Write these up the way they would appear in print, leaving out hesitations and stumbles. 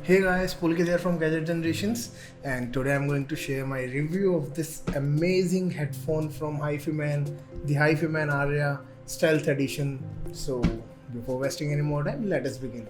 Hey guys, Pulkit here from Gadget Generations, and today I'm going to share my review of this amazing headphone from Hifiman, the Hifiman Arya Stealth Edition. So before wasting any more time, let us begin.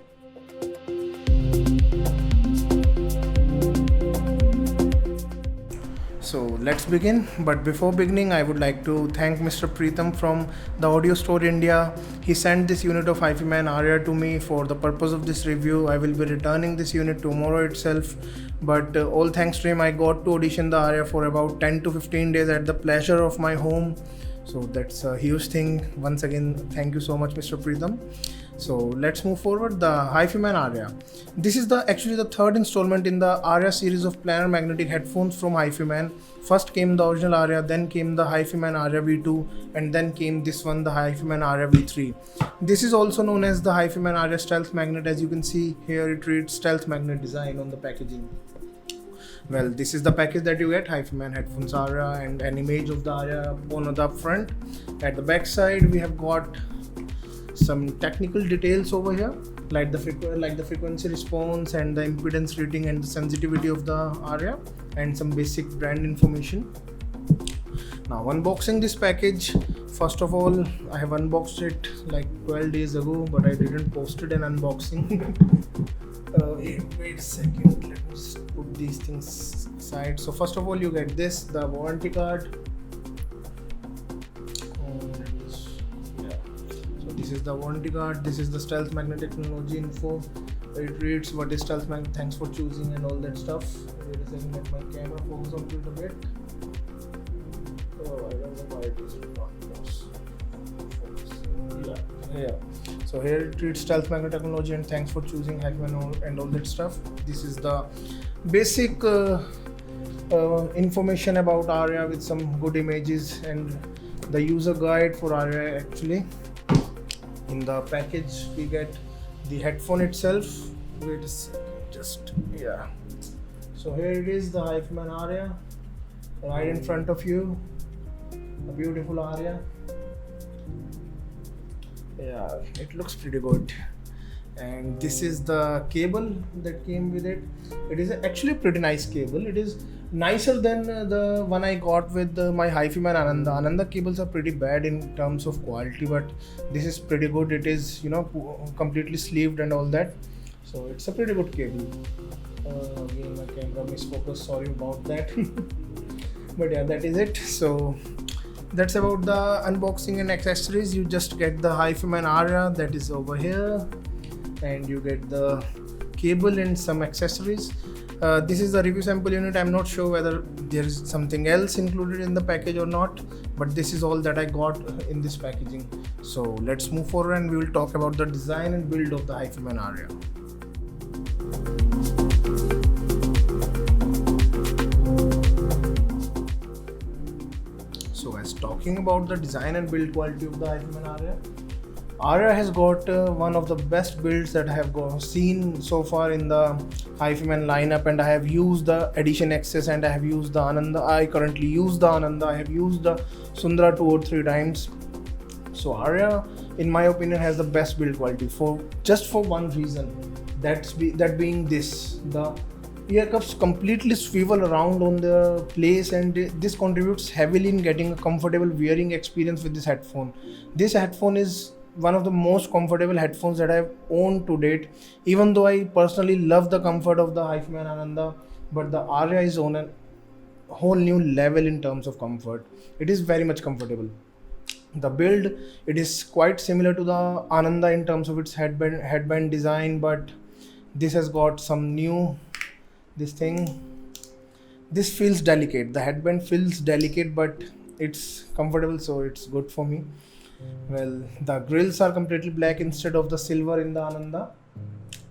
So let's begin. But before beginning, I would like to thank Mr. Preetham from the Audio Store India. He sent this unit of Hifiman Arya to me for the purpose of this review. I will be returning this unit tomorrow itself. But all thanks to him, I got to audition the Arya for about 10 to 15 days at the pleasure of my home. So that's a huge thing. Once again, thank you so much, Mr. Preetham. So let's move forward. The Hifiman Arya. This is actually the third installment in the Arya series of planar magnetic headphones from Hifiman. First came the original Arya, then came the Hifiman Arya V2, and then came this one, the Hifiman Arya V3. This is also known as the Hifiman Arya Stealth Magnet. As you can see here, it reads Stealth Magnet design on the packaging. Well, this is the package that you get: Hifiman headphones Arya and an image of the Arya on the front. At the back side, we have got some technical details over here, like the frequency response and the impedance rating and the sensitivity of the Arya, and some basic brand information. Now, unboxing this package, first of all, I have unboxed it like 12 days ago, but I didn't post it an unboxing. Wait a second, let me just put these things aside. So first of all, you get this, the warranty card. This is the warranty card. This is the Stealth Magnet technology info. It reads what is Stealth Magnet, thanks for choosing, and all that stuff. Wait a second, let my camera focus on it a bit. Oh, I don't know why it is not focus. Yeah. So here it reads Stealth Magnet technology and thanks for choosing Hifiman and all that stuff. This is the basic information about Arya with some good images and the user guide for Arya actually. In the package, we get the headphone itself. Wait a second, So here it is, the Hifiman Arya, right in front of you. A beautiful Arya. Yeah, it looks pretty good. And this is the cable that came with it. It is actually a pretty nice cable. It is nicer than the one I got with my Hifiman Ananda. Ananda cables are pretty bad in terms of quality, but this is pretty good. It is, completely sleeved and all that. So it's a pretty good cable. Again, my camera misfocused. Sorry about that. But yeah, that is it. So that's about the unboxing and accessories. You just get the Hifiman Arya that is over here, and you get the cable and some accessories. This is the review sample unit. I'm not sure whether there is something else included in the package or not, but this is all that I got in this packaging. So let's move forward and we will talk about the design and build of the Hifiman Arya. So as talking about the design and build quality of the Hifiman Arya, Arya has got one of the best builds that I have seen so far in the Hifiman lineup, and I have used the Edition XS and I have used the Ananda. I currently use the Ananda. I have used the Sundra 2 or 3 times. So Arya, in my opinion, has the best build quality for one reason. That being this: the ear cups completely swivel around on the place, and this contributes heavily in getting a comfortable wearing experience with this headphone. This headphone is one of the most comfortable headphones that I've owned to date. Even though I personally love the comfort of the Hifiman Ananda, but the Arya is on a whole new level in terms of comfort. It is very much comfortable. The build, it is quite similar to the Ananda in terms of its headband design, but this has got some new this feels delicate. The headband feels delicate, but it's comfortable, so it's good for me. Well, the grills are completely black instead of the silver in the Ananda.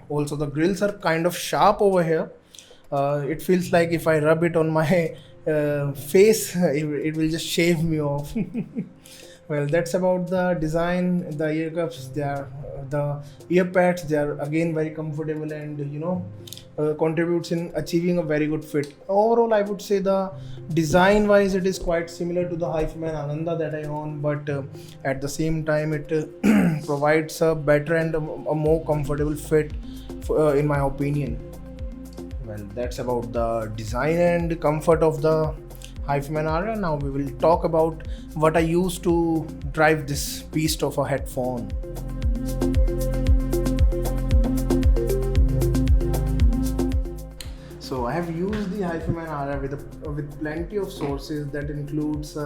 Also, the grills are kind of sharp over here. It feels like if I rub it on my face, it will just shave me off. Well, that's about the design. The ear cups, the ear pads, they are again very comfortable and contributes in achieving a very good fit. Overall, I would say the design wise it is quite similar to the Hifiman Ananda that I own, but at the same time it provides a better and a more comfortable fit in my opinion. Well, that's about the design and comfort of the Hifiman Arya. Now we will talk about what I use to drive this beast of a headphone. So I have used the Hifiman Arya with plenty of sources. That includes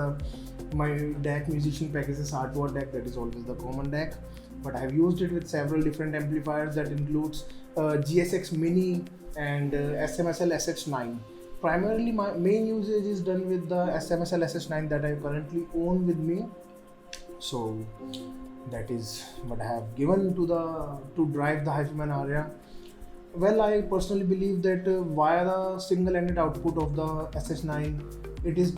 my DAC musician packages hardware DAC, that is always the common DAC. But I have used it with several different amplifiers, that includes GSX Mini and SMSL SH9. Primarily my main usage is done with the SMSL SH9 that I currently own with me. So that is what I have given to drive the Hifiman Arya. Well, I personally believe that via the single-ended output of the SH9, it is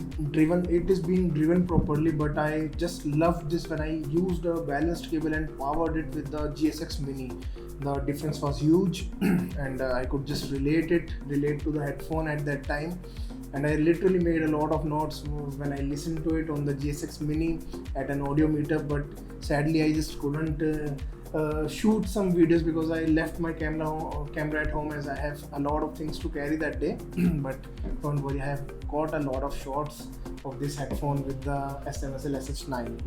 being driven properly. But I just loved this when I used a balanced cable and powered it with the GSX Mini. The difference was huge, and I could just relate to the headphone at that time. And I literally made a lot of notes when I listened to it on the GSX Mini at an audio meetup. But sadly, I just couldn't shoot some videos because I left my camera at home, as I have a lot of things to carry that day. But don't worry, I have got a lot of shots of this headphone with the SMSL SH9.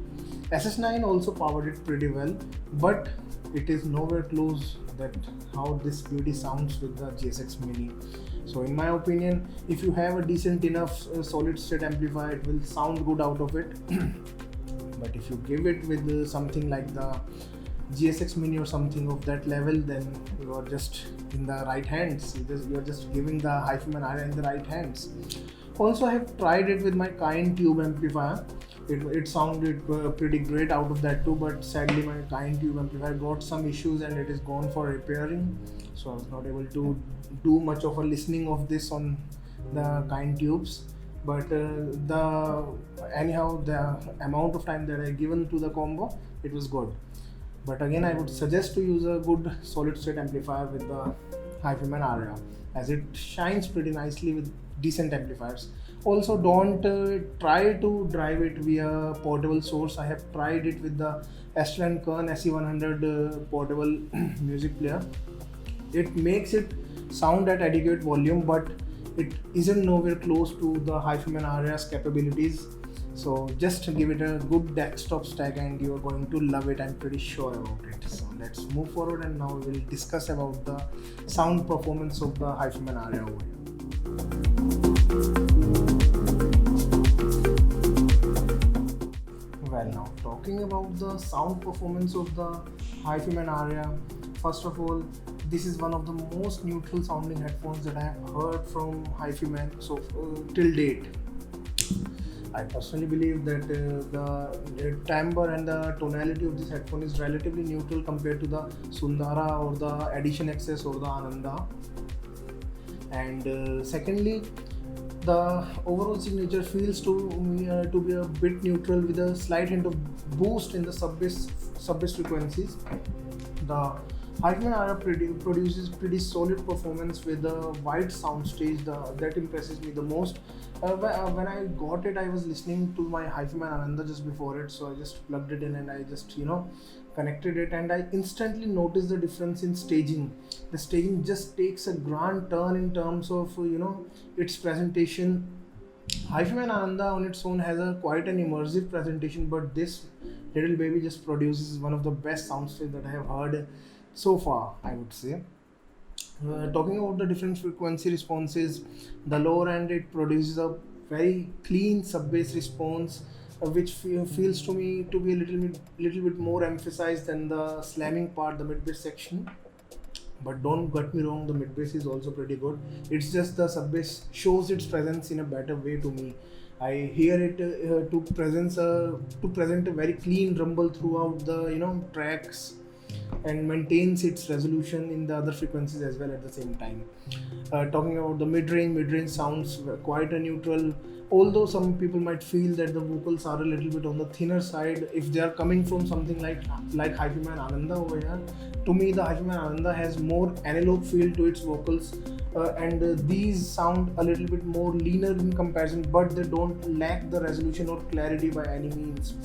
SH9 also powered it pretty well, but it is nowhere close that how this beauty sounds with the GSX Mini. So in my opinion, if you have a decent enough solid state amplifier, it will sound good out of it. But if you give it with something like the GSX Mini or something of that level, then you are just in the right hands. You are just giving the Hifiman Arya in the right hands. Also, I have tried it with my Kind Tube amplifier. It sounded pretty great out of that too, but sadly my Kind Tube amplifier got some issues and it is gone for repairing. So I was not able to do much of a listening of this on the Kind Tubes. But the amount of time that I given to the combo, it was good. But again, I would suggest to use a good solid state amplifier with the Hifiman Arya, as it shines pretty nicely with decent amplifiers. Also, don't try to drive it via portable source. I have tried it with the Astral & Kern SE100 portable music player. It makes it sound at adequate volume, but it isn't nowhere close to the Hifiman Arya's capabilities. So just give it a good desktop stack and you are going to love it. I'm pretty sure about it. So let's move forward, and now we will discuss about the sound performance of the Hifiman Arya over here. Well, now talking about the sound performance of the Hifiman Arya, first of all, this is one of the most neutral sounding headphones that I have heard from Hifiman till date. I personally believe that the timbre and the tonality of this headphone is relatively neutral compared to the Sundara or the Edition XS or the Ananda. And secondly, the overall signature feels to me to be a bit neutral with a slight hint of boost in the sub-bass frequencies. The Hifiman Arya produces pretty solid performance with a wide soundstage. That impresses me the most. When I got it, I was listening to my Hifiman Ananda just before it, so I just plugged it in and I just connected it, and I instantly noticed the difference in staging. The staging just takes a grand turn in terms of its presentation. Hifiman Ananda on its own has quite an immersive presentation, but this little baby just produces one of the best soundstage that I have heard so far, I would say. Talking about the different frequency responses, the lower end, it produces a very clean sub-bass response, which feels to me to be a little bit more emphasized than the slamming part, the mid-bass section. But don't get me wrong, the mid-bass is also pretty good. It's just the sub-bass shows its presence in a better way to me. I hear it to present a very clean rumble throughout the tracks, and maintains its resolution in the other frequencies as well at the same time. Talking about the mid-range sounds quite a neutral, although some people might feel that the vocals are a little bit on the thinner side if they are coming from something like Hifiman Ananda over here. To me, the Hifiman Ananda has more analog feel to its vocals, and these sound a little bit more leaner in comparison, but they don't lack the resolution or clarity by any means.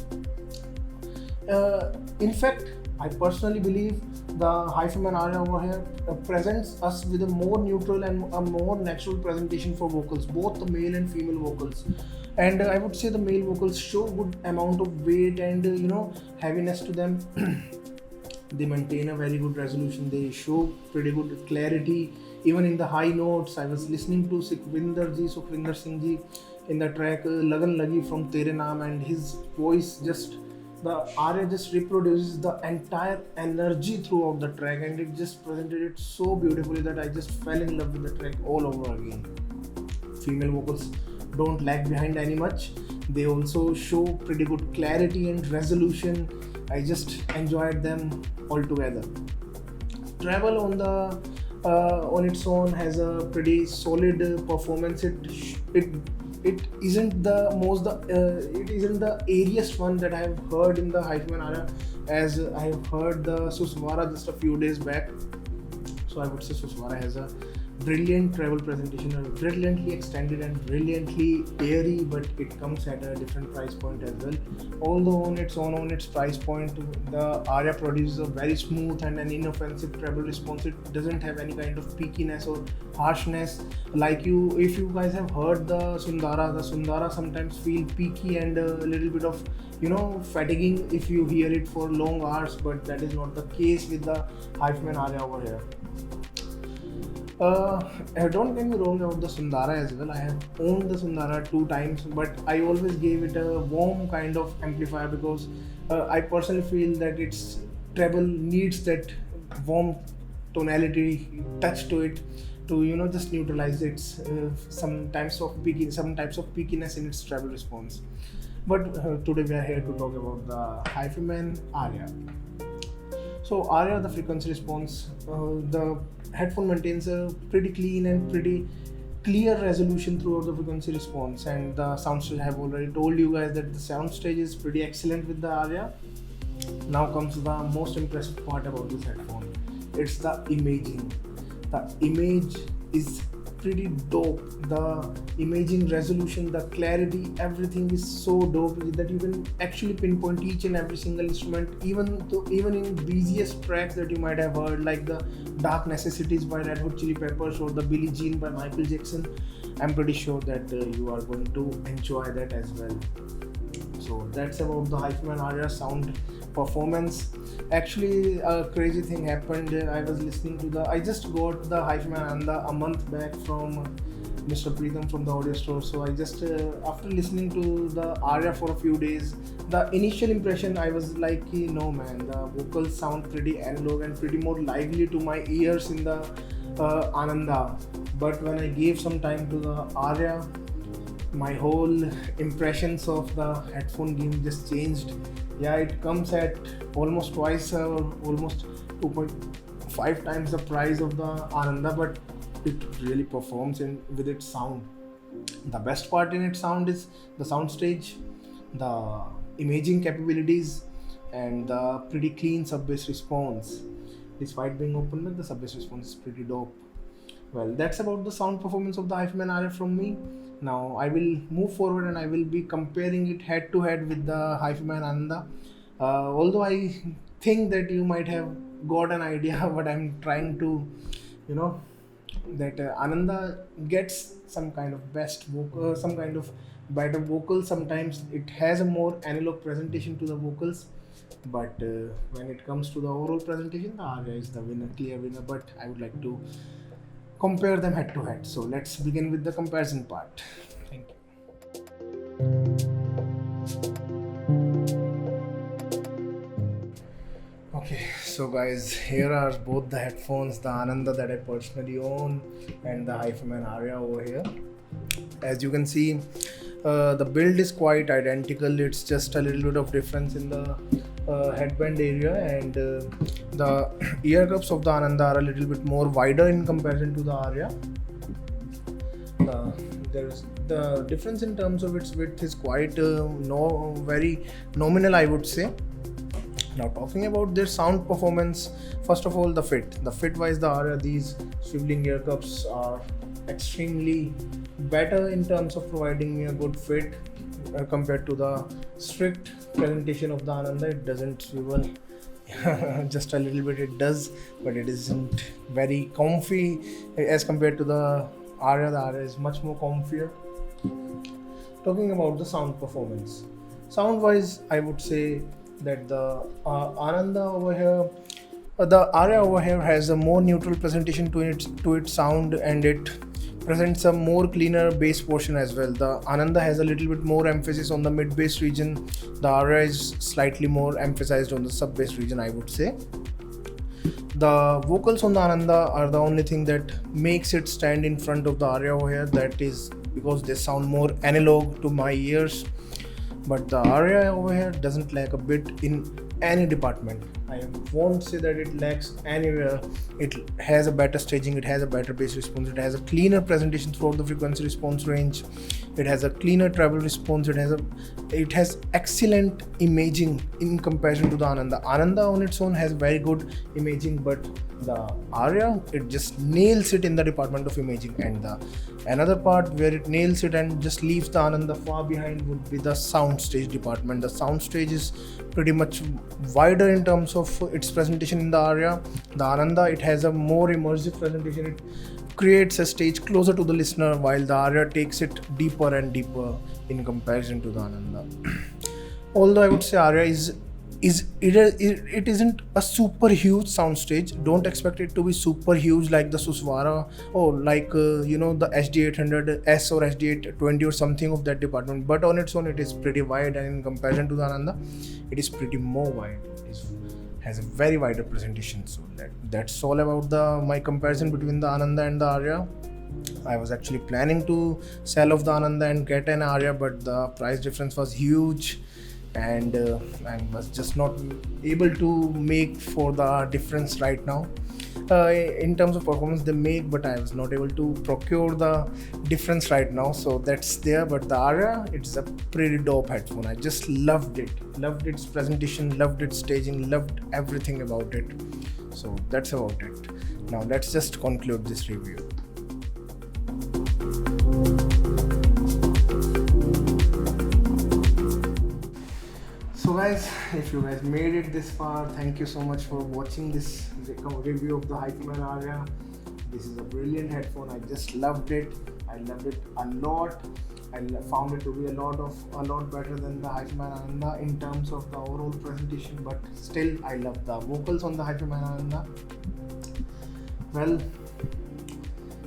In fact, I personally believe the Hifiman Arya over here presents us with a more neutral and a more natural presentation for vocals, both the male and female vocals. And I would say the male vocals show good amount of weight and heaviness to them. They maintain a very good resolution. They show pretty good clarity even in the high notes. I was listening to Sukhvinder Singh ji in the track Lagan Lagi from Tere Naam, and his voice just, the Arya just reproduces the entire energy throughout the track, and it just presented it so beautifully that I just fell in love with the track all over again. Female vocals don't lag behind any much. They also show pretty good clarity and resolution. I just enjoyed them altogether. Travel on its own has a pretty solid performance. It isn't the airiest one that I have heard in the Hifiman Arya, as I have heard the Suswara just a few days back. So I would say Suswara has a brilliant travel presentation, brilliantly extended and brilliantly airy, but it comes at a different price point as well. Although on its price point, the Arya produces a very smooth and an inoffensive treble response. It doesn't have any kind of peakiness or harshness. If you guys have heard the Sundara sometimes feel peaky and a little bit of fatiguing if you hear it for long hours, but that is not the case with the Hifiman Arya over here. Don't get me wrong about the Sundara as well. I have owned the Sundara 2 times, but I always gave it a warm kind of amplifier because I personally feel that its treble needs that warm tonality touch to it to just neutralize its some types of peakiness in its treble response. But today we are here to talk about the Hifiman Arya. So Arya, the frequency response, the headphone maintains a pretty clean and pretty clear resolution throughout the frequency response, and the sound stage, I have already told you guys that the sound stage is pretty excellent with the Arya. Now comes the most impressive part about this headphone. It's the imaging. The image is pretty dope. The imaging resolution, the clarity, everything is so dope that you can actually pinpoint each and every single instrument, even in busiest tracks that you might have heard, like the Dark Necessities by Red Hot Chili Peppers or the Billie Jean by Michael Jackson. I'm pretty sure that you are going to enjoy that as well. So that's about the Hifiman Arya sound performance. Actually, a crazy thing happened. I just got the Hifiman Ananda a month back from Mr. Preetham from the audio store. So I just, after listening to the Arya for a few days, the initial impression I was like, no man, the vocals sound pretty analog and pretty more lively to my ears in the Ananda. But when I gave some time to the Arya, my whole impressions of the headphone game just changed. Yeah, it comes at almost twice or almost 2.5 times the price of the Ananda, but it really performs with its sound. The best part in its sound is the sound stage, the imaging capabilities, and the pretty clean sub-bass response. Despite being open mic, the sub-bass response is pretty dope. Well, that's about the sound performance of the Hifiman Arya from me. Now I will move forward and I will be comparing it head to head with the Hifiman Ananda. Although I think that you might have got an idea what I'm trying to, that Ananda gets some kind of some kind of better vocal. Sometimes it has a more analog presentation to the vocals, but when it comes to the overall presentation, the Arya is the clear winner. But I would like to compare them head to head. So let's begin with the comparison part. Thank you. Okay, so guys, here are both the headphones, the Ananda that I personally own and the Hifiman Arya over here. As you can see, the build is quite identical. It's just a little bit of difference in the headband area, and the ear cups of the Ananda are a little bit more wider in comparison to the Arya. There's the difference in terms of its width is quite very nominal, I would say. Now talking about their sound performance, first of all, the fit wise, the Arya, these swiveling ear cups are extremely better in terms of providing me a good fit compared to the strict presentation of the Ananda. It doesn't swivel just a little bit it does, but it isn't very comfy as compared to the Arya. The Arya is much more comfier. Talking about the sound performance, sound wise, I would say that the Ananda over here, the Arya over here has a more neutral presentation to its sound, and it presents a more cleaner bass portion as well. The Ananda has a little bit more emphasis on the mid bass region. The Arya is slightly more emphasized on the sub bass region, I would say. The vocals on the Ananda are the only thing that makes it stand in front of the Arya over here. That is because they sound more analog to my ears. But the Arya over here doesn't lack a bit in any department. I won't say that it lacks anywhere. It has a better staging, it has a better bass response, it has a cleaner presentation throughout the frequency response range, it has a cleaner treble response, it has excellent imaging in comparison to the Ananda. Ananda on its own has very good imaging, but the Arya, it just nails it in the department of imaging. And the another part where it nails it and just leaves the Ananda far behind would be the soundstage department. The soundstage is pretty much wider in terms of its presentation in the Arya. The Ananda, it has a more immersive presentation. It creates a stage closer to the listener, while the Arya takes it deeper and deeper in comparison to the Ananda. Although I would say Arya it isn't a super huge soundstage. Don't expect it to be super huge like the Suswara or like the HD800S or HD820 or something of that department. But on its own, it is pretty wide, and in comparison to the Ananda, it is pretty more wide. Has a very wider presentation. So that's all about my comparison between the Ananda and the Arya. I was actually planning to sell off the Ananda and get an Arya, but the price difference was huge, and I was just not able to make for the difference right now. In terms of performance they make, but I was not able to procure the difference right now, so that's there. But the Arya, it's a pretty dope headphone. I just loved its presentation, loved its staging, loved everything about it. So that's about it. Now let's just conclude this review. So guys, if you guys made it this far, thank you so much for watching this review of the Hifiman Arya. This is a brilliant headphone. I just loved it. I loved it a lot. I found it to be a lot better than the Hifiman Ananda in terms of the overall presentation, but still I love the vocals on the Hifiman Ananda. Well,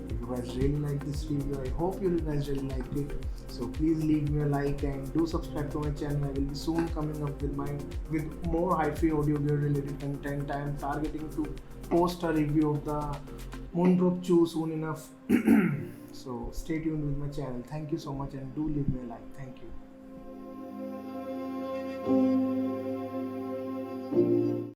if you guys really like this review, I hope you guys really liked it. So please leave me a like and do subscribe to my channel. I will be soon coming up with more hi-fi audio gear related content. I am targeting to post a review of the Moonroof Chew soon enough. So stay tuned with my channel. Thank you so much, and do leave me a like. Thank you.